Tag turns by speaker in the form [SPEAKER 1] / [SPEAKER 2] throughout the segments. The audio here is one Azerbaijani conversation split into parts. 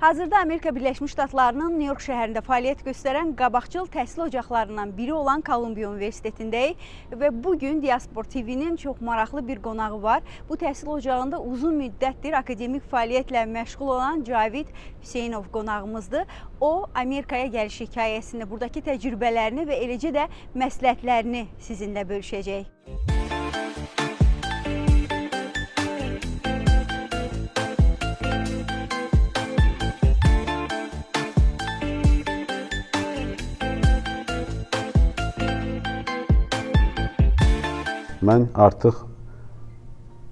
[SPEAKER 1] Hazırda Amerika Birləşmiş Ştatlarının New York şəhərində fəaliyyət göstərən qabaqcıl təhsil ocaqlarından biri olan Kolumbiya Universitetindəyik və bugün Diaspor TV-nin çox maraqlı bir qonağı var. Bu təhsil ocağında uzun müddətdir akademik fəaliyyətlə məşğul olan Cavid Hüseynov qonağımızdır. O, Amerikaya gəliş hekayəsini, buradakı təcrübələrini və eləcə də məsləhətlərini sizinlə bölüşəcək.
[SPEAKER 2] Mən artıq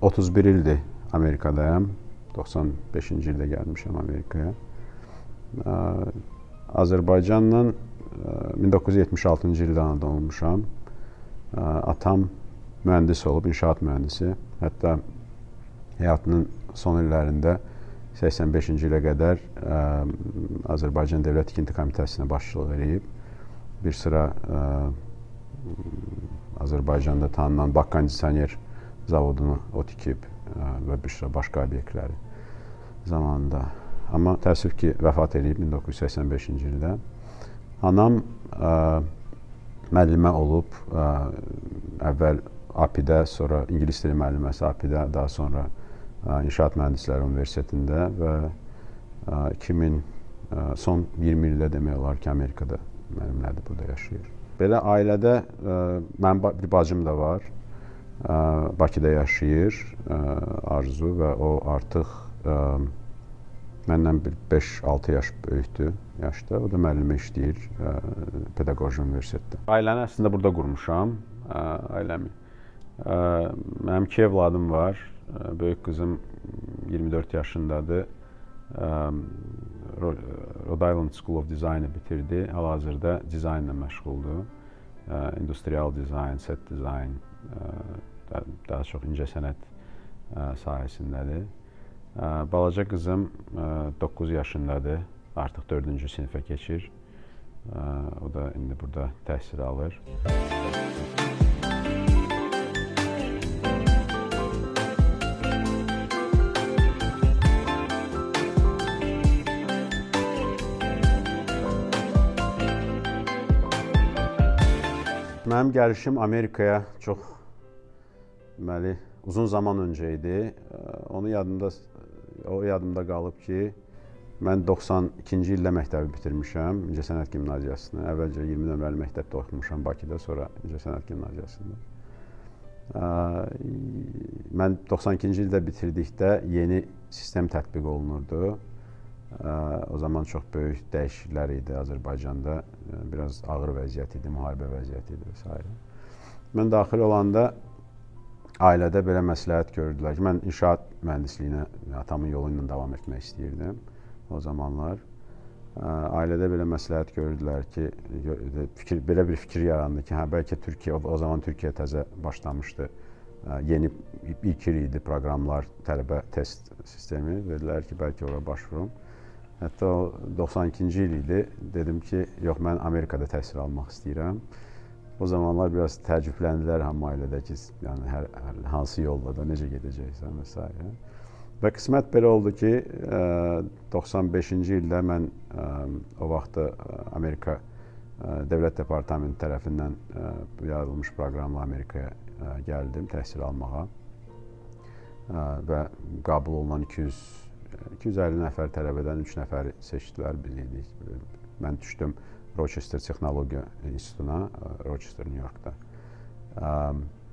[SPEAKER 2] 31 ildir Amerikadayam. 95-ci ildə gəlmişəm Amerikaya. Azərbaycanla 1976-cı ildə anadan olmuşam. Atam mühəndis olub, inşaat mühəndisi. Hətta həyatının son illərində 85-ci ilə qədər Azərbaycan Dövlət Tikinti Komitəsinə başçılıq edib. Bir sıra Azərbaycanda tanınan Bak kondisioner zavodunu o tikib və bir sıra başqa obyektləri zamanında. Amma təəssüf ki, vəfat edib 1985-ci ildə. Anam müəllimə olub, əvvəl APİ-də, sonra İngilis dili müəlliməsi APİ-də, daha sonra İnşaat Mühəndisləri Universitetində və son 20 ildə demək olar ki, Amerikada müəllimlərdir, burada yaşayır. Belə ailədə mənim bir bacım da var, Bakıda yaşayır, Arzu və o artıq məndən bir 5-6 yaş böyükdür yaşda. O da müəllimə işləyir Pedaqoji Universitetdə. Ailəni əslində burada qurmuşam, ailəmi. Mənim 2 evladım var, böyük qızım 24 yaşındadır. Rhode Island School of Design-ı bitirdi. Hal-hazırda dizaynla məşğuldur. İndustrial dizayn, set dizayn, daha çox incəsənət sahəsindədir. Balaca qızım 9 yaşındadır, artıq 4-cü sinifə keçir. O da indi burada təhsil alır. Mənim gəlişim Amerikaya çox uzun zaman öncə idi. O yadımda qalıb ki, mən 92-ci ildə məktəbi bitirmişəm, İncəsənət Gimnaziyasını. Əvvəlcə 20 nömrəli məktəbdə oxumuşam Bakıda, sonra İncəsənət Gimnaziyasında. Mən 92-ci ildə bitirdikdə yeni sistem tətbiq olunurdu. O zaman çox böyük dəyişikliklər idi Azərbaycanda. Biraz ağır vəziyyət idi, müharibə vəziyyəti idi və s. Mən daxil olanda ailədə belə məsləhət gördülər ki, mən inşaat mühəndisliyinə, atamın yolu ilə davam etmək istəyirdim o zamanlar. Ailədə belə məsləhət gördülər ki, belə bir fikir yarandı ki, bəlkə Türkiyə, o zaman Türkiyə təzə başlamışdı. Yeni ilk il idi proqramlar, tələbə test sistemi. Dedilər ki, bəlkə ora başvurum. Hətta o 92-ci il idi, dedim ki, yox, mən Amerikada təhsil almaq istəyirəm. O zamanlar biraz təəccübləndilər hamı ailədə ki, yəni hansı yolla da, necə gedəcəksən və s. Və qismət belə oldu ki, 95-ci ildə mən o vaxtı Amerika Dövlət Departamenti tərəfindən yaradılmış proqramla Amerikaya gəldim təhsil almağa və qəbul olunan 250 nəfər tələbədən 3 nəfəri seçdilər, biz idik. Mən düşdüm Rochester Texnologiya İnstitutuna, Rochester, New Yorkda.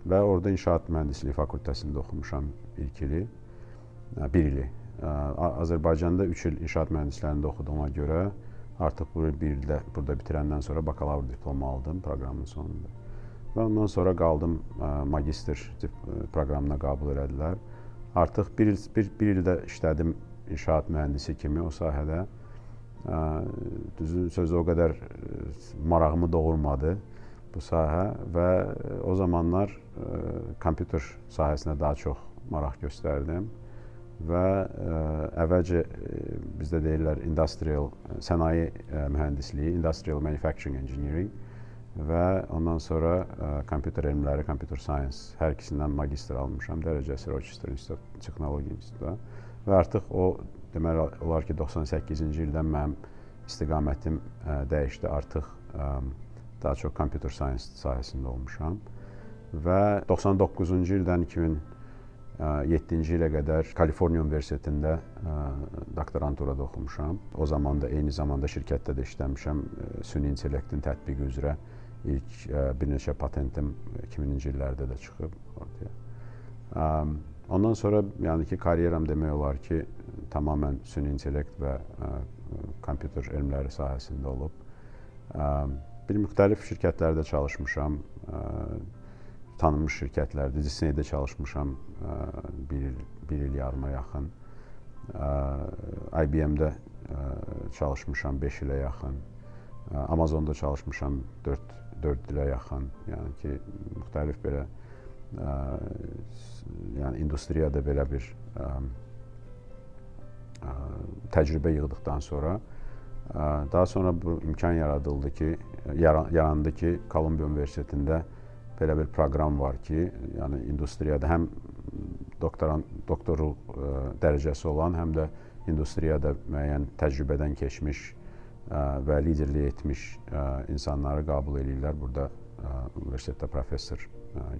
[SPEAKER 2] Və orada İnşaat Mühəndisliyi fakültəsində oxumuşam ilk ili, 1 ili. Azərbaycanda 3 il inşaat mühəndislərində oxuduğuma görə artıq bir ildə burada bitirəndən sonra bakalavr diplomu aldım proqramın sonunda. Və ondan sonra qaldım magistr proqramına qəbul elədilər. Artıq bir ildə işlədim inşaat mühəndisi kimi o sahədə. Düzün sözü o qədər marağımı doğurmadı bu sahə və o zamanlar kompüter sahəsinə daha çox maraq göstərdim. Və əvvəlcə bizdə deyirlər industrial, sənaye mühəndisliyi, industrial manufacturing engineering və ondan sonra kompüter elmləri, computer science hər ikisindən magistr almışam, dərəcəsi Rochester Texnologiya İnstitutunda. və artıq o deməli olar ki 98-ci ildən mənim istiqamətim dəyişdi. Artıq daha çox computer science sahəsində olmuşam və 99-cu ildən 2007-ci ilə qədər Kaliforniya Universitetində doktoranturada oxumuşam. O zaman da eyni zamanda şirkətdə də işləmişəm. Süni intellektin tətbiqi üzrə ilk bir neçə patentim 2000-ci illərdə də çıxıb ortaya. Ondan sonra yəni ki karyeram demək olar ki tamamilə süni intellekt və kompüter elmləri sahəsində olub. Bir müxtəlif şirkətlərdə çalışmışam. Tanınmış şirkətlərdə, Disneydə çalışmışam bir il yarıma yaxın. IBM-də çalışmışam 5 ilə yaxın. Amazonda çalışmışam 4 ilə yaxın. Yəni ki, müxtəlif belə yəni industriyada belə bir təcrübə yığdıqdan sonra daha sonra bu imkan yarandı ki, Kolumbiya Universitetində belə bir proqram var ki, yəni industriyada həm doktorluq dərəcəsi olan, həm də industriyada müəyyən təcrübədən keçmiş və liderlik etmiş insanları qəbul edirlər. Burada universitetdə professor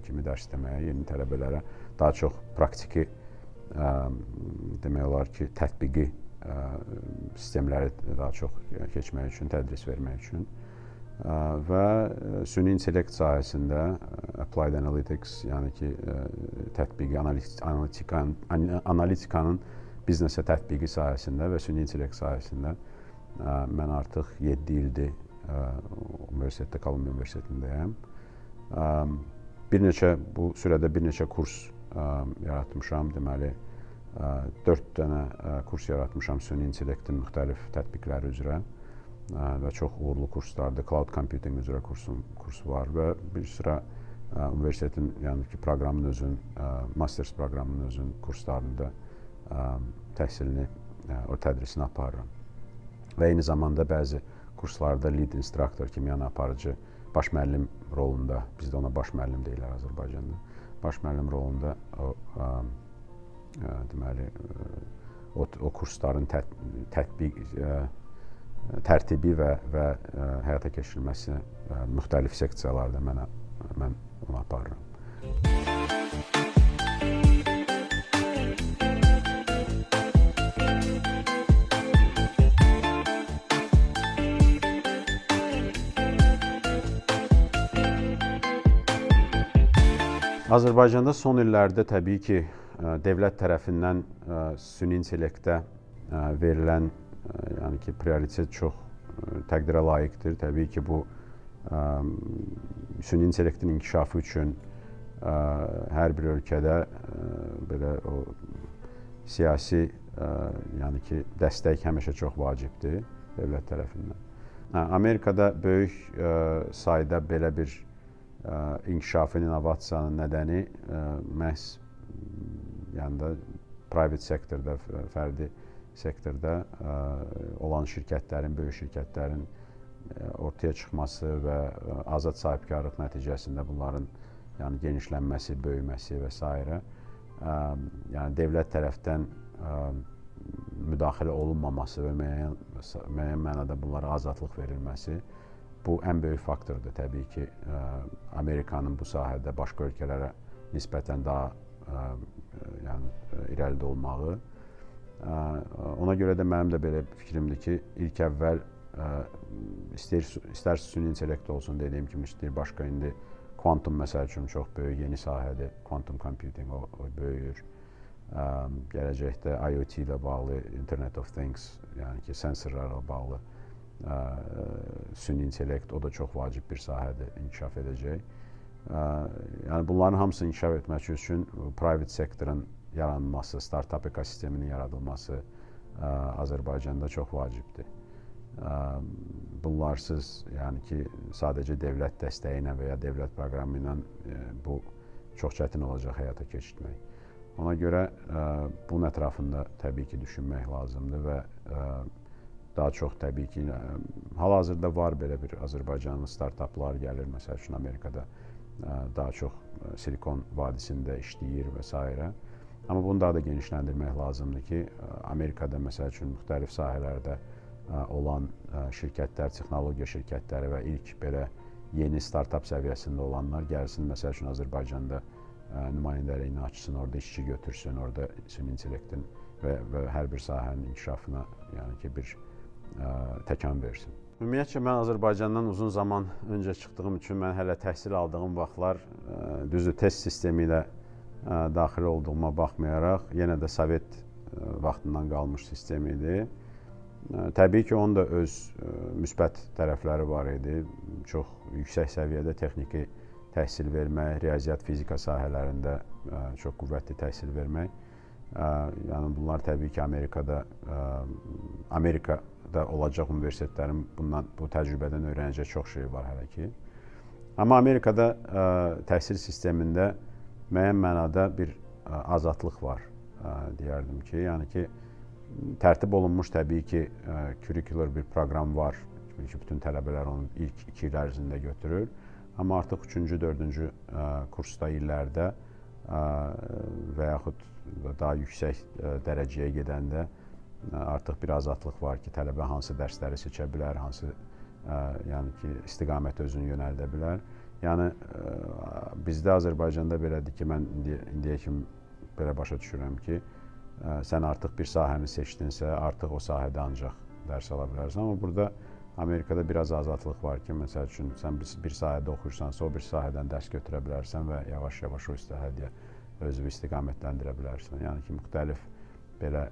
[SPEAKER 2] kimi dərs deməyə, yeni tələbələrə daha çox praktiki demək olar ki, tətbiqi sistemləri daha çox keçmək üçün, tədris vermək üçün və süni intellekt sahəsində Applied Analytics, yəni ki, tətbiqi, analitikanın biznesə tətbiqi sahəsində və süni intellekt sahəsində mən artıq 7 ildir universitetdə, Kolumbiya Universitetindəyəm. Bu sürədə bir neçə kurs yaratmışam, deməli 4 dənə kurs yaratmışam süni intellektin müxtəlif tətbiqləri üzrə və çox uğurlu kurslardır. Cloud computing üzrə kursu var və bir sıra universitetin, yəni ki, proqramın özün, masters proqramının özün kurslarında təhsilini, o tədrisini aparıram. Və eyni zamanda bəzi kurslarda lead instructor kimi, yəni aparıcı, baş müəllim rolunda, bizdə ona baş müəllim deyirlər Azərbaycanda, baş müəllim rolunda deməli, o kursların tərtibi və həyata keçirilməsi müxtəlif seksiyalarda mən onu aparıram. Azərbaycanda son illərdə təbii ki, dövlət tərəfindən süni intellektə verilən yəni ki, prioritet çox təqdirə layiqdir. Təbii ki, bu süni intellektin inkişafı üçün hər bir ölkədə belə o siyasi yəni ki, dəstək həmişə çox vacibdir dövlət tərəfindən. Amerikada böyük sayda belə bir inkişafın, innovasiyanın nədəni məhz yəni da private sektorda, fərdi sektorda olan şirkətlərin, böyük şirkətlərin ortaya çıxması və azad sahibkarlıq nəticəsində bunların yəni genişlənməsi, böyüməsi və s. Yəni dövlət tərəfdən müdaxilə olunmaması və müəyyən mənada bunlara azadlıq verilməsi bu ən böyük faktordur. Təbii ki, Amerikanın bu sahədə başqa ölkələrə nisbətən daha yəni irəlidə olmağı. Ona görə də mənim də belə fikrimdir ki, ilk əvvəl istər süni intellekt olsun, dediyim kimi istəyir başqa indi quantum məsəl üçün çox böyük yeni sahədir. Quantum computing o böyüyür. Gələcəkdə IoT ilə bağlı, Internet of Things, yəni ki, sensorlarla bağlı süni intellekt, o da çox vacib bir sahədir, inkişaf edəcək. Yəni bunların hamısını inkişaf etmək üçün private sektorun yaranması, startup ekosisteminin yaradılması Azərbaycanda çox vacibdir. Bunlarsız, yəni ki, sadəcə dövlət dəstəyi ilə və ya dövlət proqramı ilə bu çox çətin olacaq həyata keçirmək. Ona görə bunun ətrafında təbii ki, düşünmək lazımdır və daha çox təbii ki, hal-hazırda var belə bir Azərbaycanlı startuplar gəlir, məsəl üçün Amerikada daha çox Silikon vadisində işləyir və s. Amma bunu daha da genişləndirmək lazımdır ki, Amerikada məsəl üçün müxtəlif sahələrdə olan şirkətlər, texnologiya şirkətləri və ilk belə yeni startap səviyyəsində olanlar gəlsin, məsəl üçün Azərbaycanda nümayəndəliyini açsın, orada işçi götürsün, orada süni intellektin və hər bir sahənin inkişafına yəni ki, bir təkan versin. Ümumiyyətcə, mən Azərbaycandan uzun zaman öncə çıxdığım üçün mən hələ təhsil aldığım vaxtlar düzdür, test sistemi ilə daxil olduğuma baxmayaraq, yenə də Sovet vaxtından qalmış sistem idi. Təbii ki, onun da öz müsbət tərəfləri var idi. Çox yüksək səviyyədə texniki təhsil vermək, riyaziyyat, fizika sahələrində çox qüvvətli təhsil vermək. Yəni bunlar təbii ki, Amerikada olacaq universitetlərin bu təcrübədən öyrənəcək çox şey var hələ ki. Amma Amerikada təhsil sistemində müəyyən mənada bir azadlıq var, deyərdim ki. Yəni ki, tərtib olunmuş təbii ki, kurikular bir proqram var. Bütün tələbələr onu ilk 2 il ərzində götürür. Amma artıq 3-cü, 4-cü kursda illərdə və yaxud daha yüksək dərəcəyə gedəndə artıq bir azadlıq var ki, tələbə hansı dərsləri seçə bilər, hansı yəni ki, istiqamət özünü yönəldə bilər. Yəni, bizdə Azərbaycanda belədir ki, mən indiyə kimi belə başa düşürəm ki, sən artıq bir sahəni seçdinsə, artıq o sahədə ancaq dərs ala bilərsən. Amma burada Amerikada biraz azadlıq var ki, məsəl üçün, sən bir sahədə oxuyursansa, o bir sahədən dərs götürə bilərsən və yavaş-yavaş o sahədə özünü istiqamətləndirə bilərsən. Yəni ki, müxtəlif belə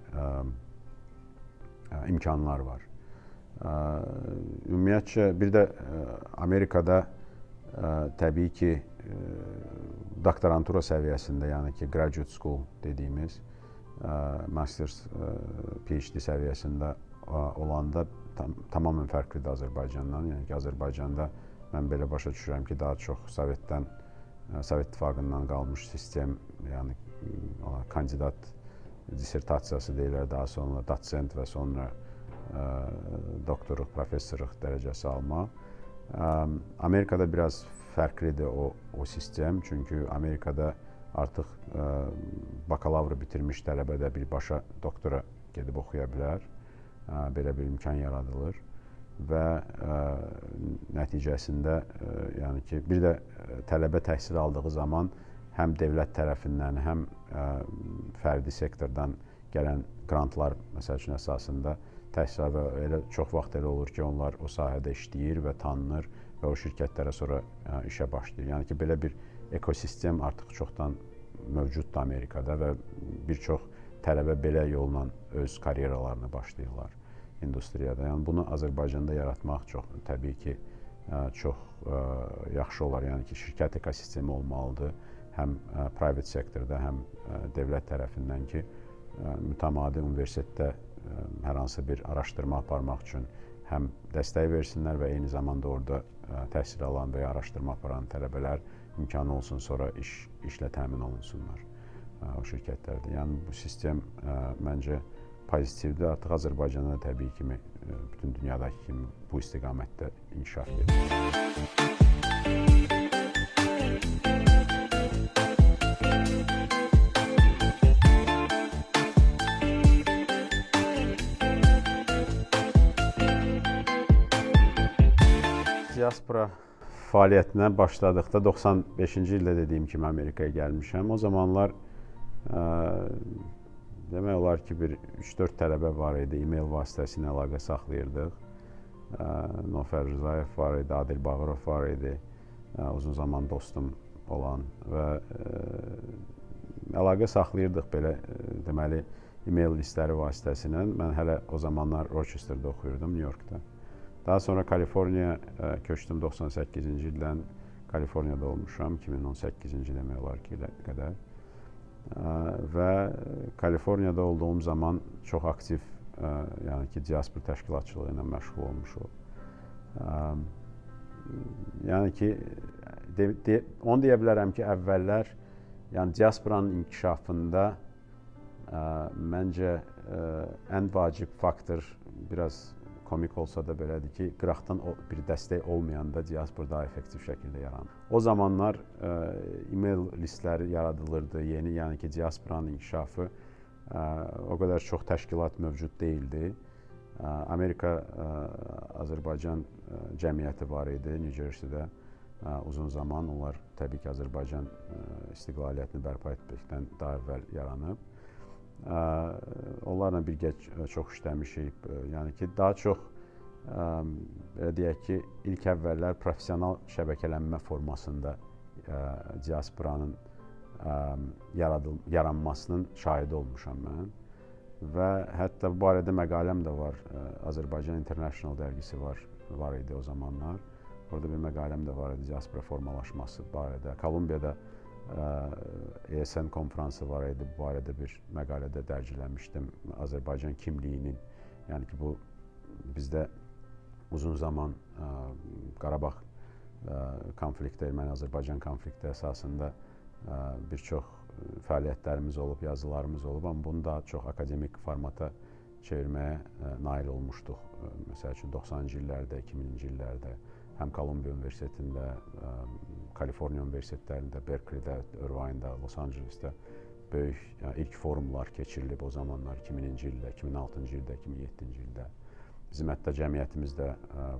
[SPEAKER 2] imkanlar var. Ümumiyyətcə, bir də Amerikada təbii ki, doktorantura səviyyəsində, yəni ki, graduate school dediyimiz, masters, PhD səviyyəsində olanda tamamilə fərqlidir Azərbaycandan. Yəni ki, Azərbaycanda mən belə başa düşürəm ki, daha çox Sovet İttifaqından qalmış sistem, yəni kandidat dissertasiyası deyirlər, daha sonra doçent və sonra doktorluq, professorluq dərəcəsi almaq. Amerikada biraz fərqlidir o sistem, çünki Amerikada artıq bakalavr bitirmiş tələbə də birbaşa doktora gedib oxuya bilər. Belə bir imkan yaradılır və nəticəsində yəni ki, bir də tələbə təhsil aldığı zaman həm dövlət tərəfindən, həm fərdi sektordan gələn qrantlar məsəl üçün əsasında təhsil və elə çox vaxt elə olur ki, onlar o sahədə işləyir və tanınır və o şirkətlərə sonra işə başlayır. Yəni ki, belə bir ekosistem artıq çoxdan mövcuddur Amerikada və bir çox tələbə belə yolla öz karyeralarını başlayırlar industriyada. Yəni bunu Azərbaycanda yaratmaq çox təbii ki, çox yaxşı olar. Yəni ki, şirkət ekosistemi olmalıdır. Həm private sektorda, həm dövlət tərəfindən ki, mütəmadi universitetdə hər hansı bir araşdırma aparmaq üçün həm dəstək versinlər və eyni zamanda orada təhsil alan və ya araşdırma aparan tələbələr imkanı olsun, sonra işlə təmin olunsunlar o şirkətlərdə. Yəni bu sistem məncə pozitivdir. Artıq Azərbaycanda təbii kimi, bütün dünyadakı kimi bu istiqamətdə inkişaf edir. Diaspora fəaliyyətinə başladıqda 95-ci ildə dediyim kimi Amerikaya gəlmişəm. O zamanlar demək olar ki, bir 3-4 tələbə var idi, e-mail vasitəsilə əlaqə saxlayırdıq. Nofər Rzayev var idi, Adil Bağırov var idi, uzun zaman dostum olan və əlaqə saxlayırdıq belə, deməli, e-mail listləri vasitəsilə. Mən hələ o zamanlar Rochesterdə oxuyurdum, New Yorkda. Daha sonra Kaliforniya köçdüm 98-ci ildən, Kaliforniyada olmuşam, 2018-ci demək olar ki, qədər. Və Kaliforniyada olduğum zaman çox aktiv, yəni ki, diaspor təşkilatçılığı ilə məşğul olmuşuq. Yəni ki, onu deyə bilərəm ki, əvvəllər, yəni diasporanın inkişafında məncə ən vacib faktor biraz komik olsa da belədir ki, qıraqdan bir dəstək olmayanda diaspor daha effektiv şəkildə yaranır. O zamanlar e-mail listləri yaradılırdı, yeni, yəni ki, diasporanın inkişafı o qədər çox təşkilat mövcud deyildi. Amerika Azərbaycan cəmiyyəti var idi New Jersey-də uzun zaman. Onlar təbii ki, Azərbaycan istiqlaliyyətini bərpa etməkdən daha əvvəl yaranıb. Onlarla birgə çox işləmişik. Yəni ki, daha çox belə deyək ki, ilk əvvəllər professional şəbəkələnmə formasında diasporanın yaranmasının şahidi olmuşam mən. Və hətta bu barədə məqaləm də var. Azərbaycan International dərgisi var idi o zamanlar. Orada bir məqaləm də var idi, diaspora formalaşması barədə. Kolumbiyada ESN konfransı var idi, bu barədə bir məqalədə dərciləmişdim. Azərbaycan kimliyinin, yəni ki, bu bizdə uzun zaman Qarabağ konflikti, Erməni-Azərbaycan konflikti əsasında bir çox fəaliyyətlərimiz olub, yazılarımız olub, amma bunu daha çox akademik formata çevirməyə nail olmuşduq. Məsəl üçün 90-cı illərdə, 2000-ci illərdə həm Kolumbiya Universitetində, Kaliforniya Universitetlərində, Berkeleydə, Irvine'da, Los Angeles'də böyük ilk forumlar keçirilib o zamanlar 2000-ci ildə, 2006-cı ildə, 2007-ci ildə. Bizim hətta cəmiyyətimizdə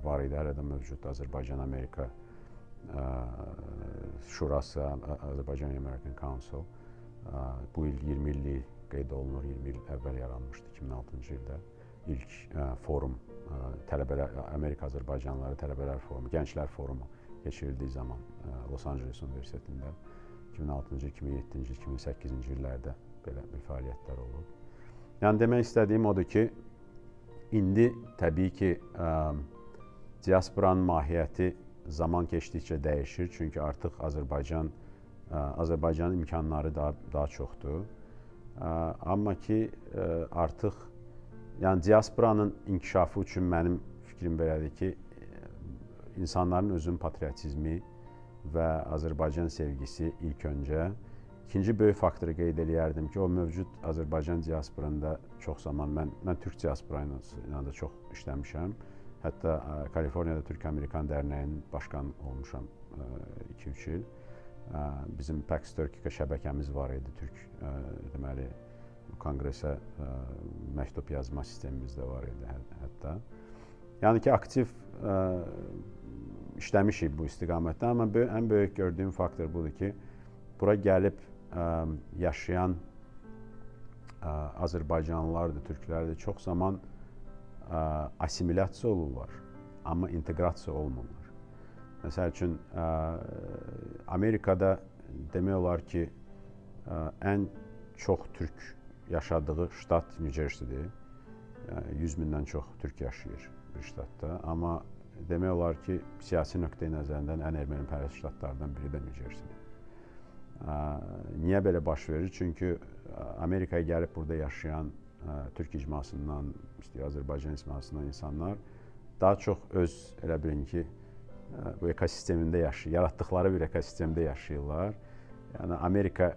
[SPEAKER 2] var idi, hələ də mövcud Azərbaycan-Amerika Şurası, Azərbaycan American Council. Bu il 20 illiyi qeyd olunur, 20 il əvvəl yaranmışdı 2006-cı ildə. İlk forum, Amerika Azərbaycanlıları Tələbələr Forumu, Gənclər Forumu keçirildiyi zaman Los Angeles Universitetində 2006-cı, 2007-ci, 2008-ci illərdə belə bir fəaliyyətlər olub. Yəni demək istədiyim odur ki, indi təbii ki, diasporanın mahiyyəti zaman keçdikcə dəyişir, çünki artıq Azərbaycanın imkanları daha çoxdur. Amma ki, artıq yəni diasporanın inkişafı üçün mənim fikrim belədir ki, insanların özünün patriotizmi və Azərbaycan sevgisi ilk öncə. İkinci böyük faktoru qeyd eləyərdim ki, o mövcud Azərbaycan diasporunda çox zaman, mən Türk diaspora ilə də çox işləmişəm. Hətta Kaliforniyada Türk-Amerikan Dərnəyinin başqanı olmuşam 2-3 il. Bizim Pax Turkica şəbəkəmiz var idi, Türk deməli konqresə məktub yazma sistemimiz də var idi hətta. Yəni ki, aktiv işləmişik bu istiqamətdə, amma ən böyük gördüyüm faktor budur ki, bura gəlib yaşayan Azərbaycanlılardır, türklərdir, çox zaman assimilyasiya olurlar, amma inteqrasiya olmurlar. Məsəl üçün, Amerikada demək olar ki, ən çox türk yaşadığı ştat New Jersey-dir. 100 mindən çox türk yaşayır bir ştatda, amma demək olar ki, siyasi nöqteyi nəzərindən ən ermənipərəst ştatlardan biri də New Jersey-dir. Niyə belə baş verir? Çünki Amerikaya gəlib burada yaşayan Türk icmasından, Azərbaycan icmasından insanlar daha çox öz, elə bilin ki, bu ekosistemində yaşayır, yaratdıqları bir ekosistemdə yaşayırlar. Yəni Amerika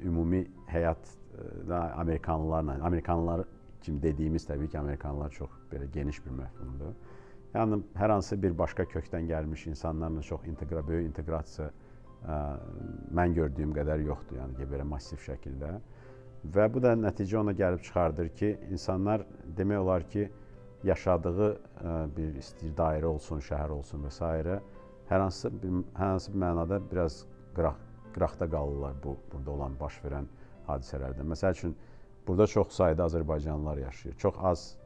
[SPEAKER 2] ümumi həyatda Amerikanlılar kimi dediyimiz təbii ki, Amerikanlılar çox belə geniş bir məfhumdur. Yəni hər hansı bir başqa kökdən gəlmiş insanlarla çox böyük inteqrasiya mən gördüyüm qədər yoxdur, yəni ki, belə massiv şəkildə. Və bu da nəticə ona gəlib çıxardır ki, insanlar demək olar ki, yaşadığı bir istəyir dairə olsun, şəhər olsun və s. hər hansı bir mənada biraz qıraqda qalırlar burada olan, baş verən hadisələrdən. Məsəl üçün, burada çox sayda Azərbaycanlılar yaşayır. Çox az,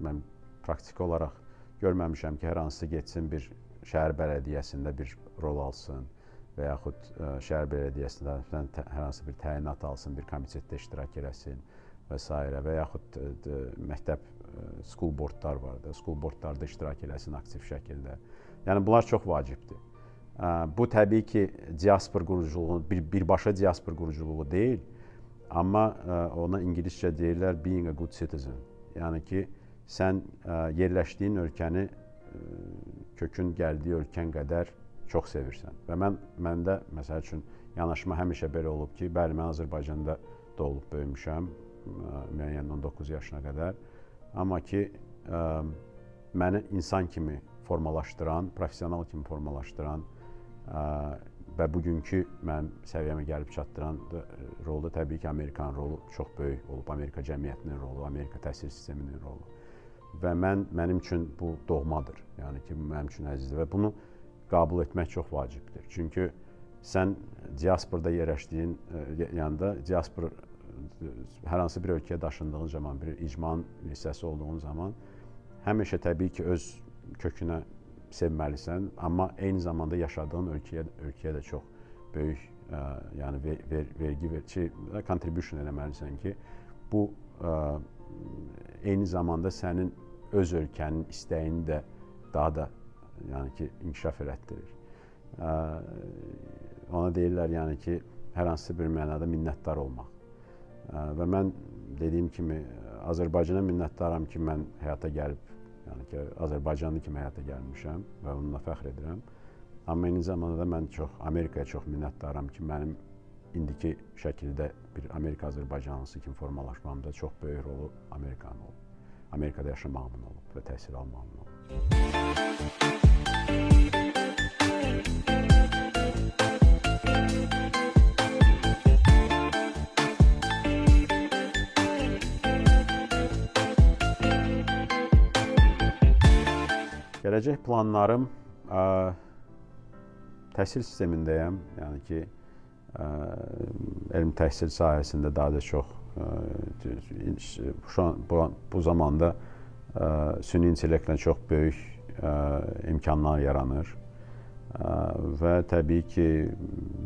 [SPEAKER 2] mən praktiki olaraq görməmişəm ki, hər hansı getsin bir şəhər bələdiyyəsində bir rol alsın və yaxud şəhər bələdiyyəsində hər hansı bir təyinat alsın, bir komitetdə iştirak eləsin və s. və yaxud məktəb school boardlar var da, school boardlarda iştirak eləsin aktiv şəkildə. Yəni bunlar çox vacibdir. Bu təbii ki, diaspor quruculuğu, birbaşa diaspor quruculuğu deyil, amma ona ingiliscə deyirlər being a good citizen. Yəni ki, sən yerləşdiyin ölkəni kökün gəldiyi ölkən qədər çox sevirsən. Və məndə, məsəl üçün, yanaşma həmişə belə olub ki, bəli, mən Azərbaycanda doğulub böyümüşəm, müəyyən 19 yaşına qədər. Amma ki, məni insan kimi formalaşdıran, professional kimi formalaşdıran və bugünkü mənim səviyyəmə gəlib çatdıran rolda təbii ki, Amerikanın rolu çox böyük olub. Amerika cəmiyyətinin rolu, Amerika təhsil sisteminin rolu. Və mənim üçün bu doğmadır. Yəni ki, bu mənim üçün əzizdir və bunu qəbul etmək çox vacibdir. Çünki sən diasporada yerləşdiyin yanda, diaspor hər hansı bir ölkəyə daşındığın zaman, bir icmanın hissəsi olduğun zaman həmişə təbii ki, öz kökünə sevməlisən, amma eyni zamanda yaşadığın ölkəyə də çox böyük yəni vergi contribution eləməlisən ki, bu eyni zamanda sənin öz ölkənin istəyini də daha da yəni ki, inkişaf elətdirir. Ona deyirlər yəni ki, hər hansı bir mənada minnətdar olmaq. Və mən dediyim kimi Azərbaycana minnətdaram ki, mən həyata gəlib, yəni ki, Azərbaycanlı kimi həyata gəlmişəm və onunla fəxr edirəm. Amma eyni zamanda da mən Amerikaya çox minnətdaram ki, mənim indiki şəkildə bir Amerika Azərbaycanlısı kimi formalaşmamda çox böyük rolu Amerikanın olub. Amerikada yaşamağımın olub və təhsil almağımın olub. Gələcək planlarım, təhsil sistemindəyəm, yəni ki, elm təhsil sahəsində daha da çox, bu zamanda süni intellektlə çox böyük imkanlar yaranır və təbii ki,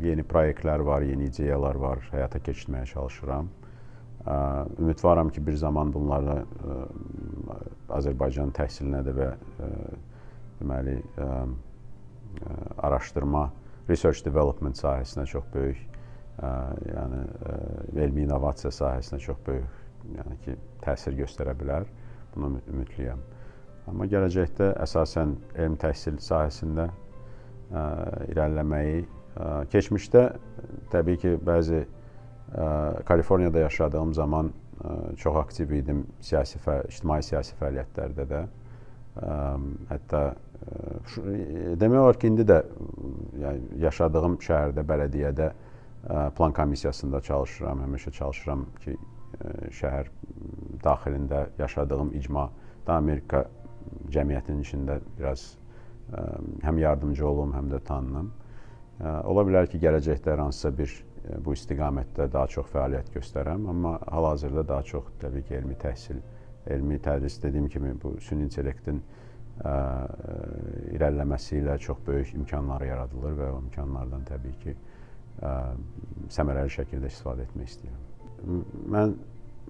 [SPEAKER 2] yeni proyektlər var, yeni ideyalar var, həyata keçirməyə çalışıram. Ümidvaram ki, bir zaman bunlarla Azərbaycan təhsilinə də və deməli, araşdırma, research development sahəsinə çox böyük, yəni elmi innovasiya sahəsinə çox böyük yəni ki, təsir göstərə bilər. Buna ümidliyəm. Amma gələcəkdə əsasən elm təhsil sahəsində irəliləməyi, keçmişdə təbii ki, bəzi Kaliforniyada yaşadığım zaman çox aktiv idim ictimai-siyasi fəaliyyətlərdə də. Hətta demək olar ki, indi də yaşadığım şəhərdə, bələdiyyədə plan komissiyasında çalışıram. Həmişə çalışıram ki, şəhər daxilində yaşadığım icma da Amerika cəmiyyətinin içində biraz həm yardımcı olum, həm də tanınım. Ola bilər ki, gələcəkdə hansısa bir bu istiqamətdə daha çox fəaliyyət göstərəm, amma hal-hazırda daha çox təbii ki, elmi təhsil, elmi tədris dediyim kimi bu süni intellektin irəliləməsi ilə çox böyük imkanlar yaradılır və o imkanlardan təbii ki, səmərəli şəkildə istifadə etmək istəyirəm. Mən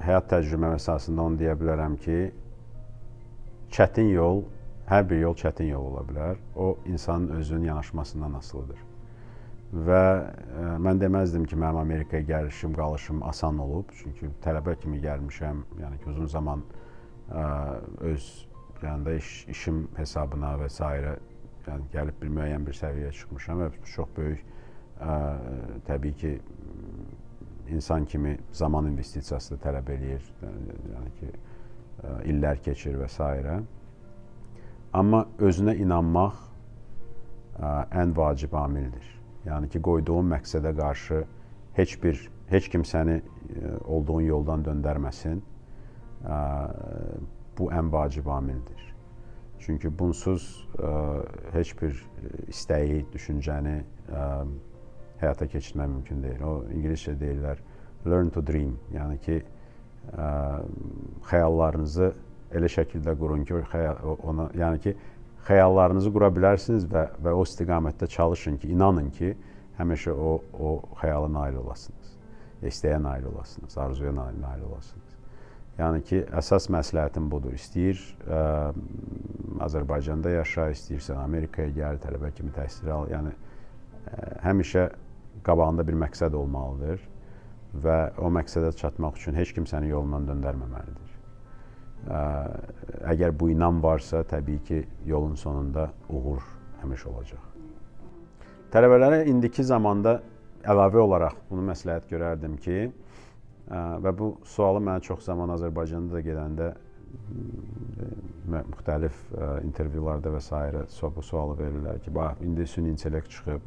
[SPEAKER 2] həyat təcrübəm əsasında onu deyə bilərəm ki, çətin yol, hər bir yol çətin yol ola bilər. O, insanın özünün yanaşmasından asılıdır. Və mən deməzdim ki, mənim Amerikaya gəlişim, qalışım asan olub. Çünki tələbə kimi gəlmişəm, yəni ki, uzun zaman öz işim hesabına və s. Yəni gəlib bir müəyyən bir səviyyəyə çıxmışam və çox böyük, təbii ki, insan kimi zaman investisiyası da tələb eləyir, yəni ki, illər keçir və s. Amma özünə inanmaq ən vacib amildir. Yəni ki, qoyduğun məqsədə qarşı heç kim səni olduğun yoldan döndərməsin. Bu ən vacib amildir. Çünki bunsuz heç bir istəyi, düşüncəni həyata keçirmək mümkün deyil. O, İngiliscə deyirlər, learn to dream. Yəni ki, xəyallarınızı elə şəkildə qurun ki, yəni ki, xəyallarınızı qura bilərsiniz və o istiqamətdə çalışın ki, inanın ki, həmişə o xəyala nail olasınız, istəyə nail olasınız, arzuya nail olasınız. Yəni ki, əsas məsləhətim budur. İstəyir Azərbaycanda yaşa, istəyirsən Amerikaya gəl, tələbə kimi təhsil al. Yəni, həmişə qabağında bir məqsəd olmalıdır və o məqsədə çatmaq üçün heç kim səni yolundan döndərməməlidir. Əgər bu inam varsa, təbii ki, yolun sonunda uğur həmişə olacaq. Tələbələrə indiki zamanda əlavə olaraq bunu məsləhət görərdim ki, və bu sualı mənə çox zaman Azərbaycanda da gedəndə müxtəlif intervyularda və s. bu sualı verirlər ki, bax, indi süni intellekt çıxıb,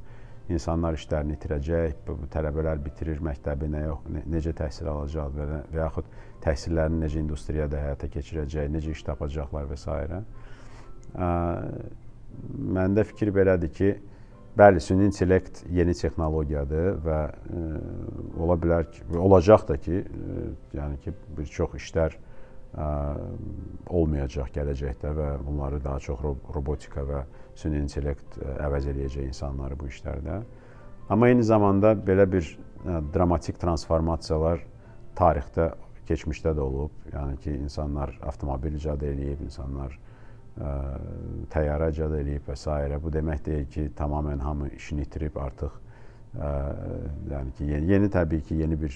[SPEAKER 2] insanlar işlərini itirəcək, tələbələr bitirir məktəbi, necə təhsil alacaq və yaxud təhsillərini necə industriyada həyata keçirəcək, necə iş tapacaqlar və s. Məndə fikir belədir ki, bəli, süni intellekt yeni texnologiyadır və ola bilər ki, olacaq da ki, yəni ki, bir çox işlər olmayacaq gələcəkdə və bunları daha çox robotika və süni intellekt əvəz eləyəcək insanları bu işlərdə. Amma eyni zamanda belə bir dramatik transformasiyalar tarixdə, keçmişdə də olub. Yəni ki, insanlar avtomobil icad eləyib, insanlar təyyarə icad eləyib və s. Bu demək deyil ki, tamamilə hamı işini itirib artıq. Yəni ki, yeni təbii ki, yeni bir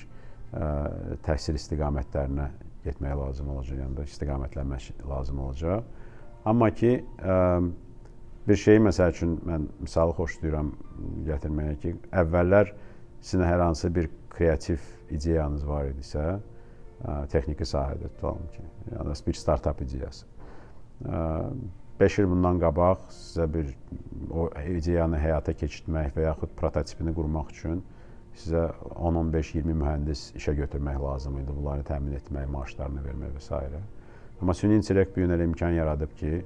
[SPEAKER 2] təhsil istiqamətlərinə getmək lazım olacaq, yəni da istiqamətlənmək lazım olacaq. Amma ki, bir şeyi məsəl üçün mən misalı xoşlayıram gətirməyə ki, əvvəllər sizin hər hansı bir kreativ ideyanız var idisə, texniki sahədə tutalım ki, yəni bir startup ideyası. 5 il bundan qabaq sizə bir o ideyanı həyata keçirtmək və yaxud prototipini qurmaq üçün sizə 10-15-20 mühəndis işə götürmək lazım idi, bunları təmin etmək, maaşlarını vermək və s. Amma süni intellekt bu gün elə imkan yaradıb ki,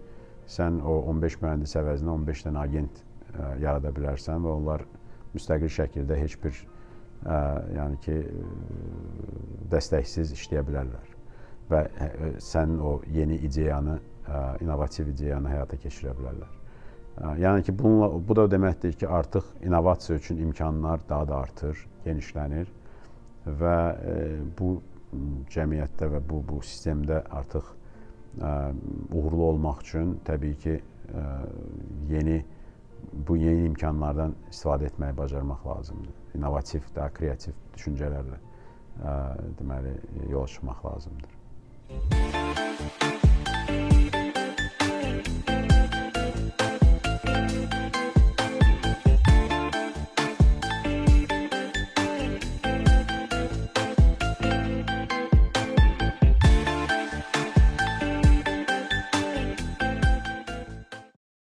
[SPEAKER 2] sən o 15 mühəndis əvəzinə 15 dənə agent yarada bilərsən və onlar müstəqil şəkildə heç bir yəni ki, dəstəksiz işləyə bilərlər və sən o yeni ideyanı, innovativ ideyanı həyata keçirə bilərlər. Yəni ki, bu da deməkdir ki, artıq innovasiya üçün imkanlar daha da artır, genişlənir və bu cəmiyyətdə və bu sistemdə artıq uğurlu olmaq üçün təbii ki, bu yeni imkanlardan istifadə etməyi bacarmaq lazımdır. İnnovativ, daha kreativ düşüncələrlə deməli, yola çıxmaq lazımdır.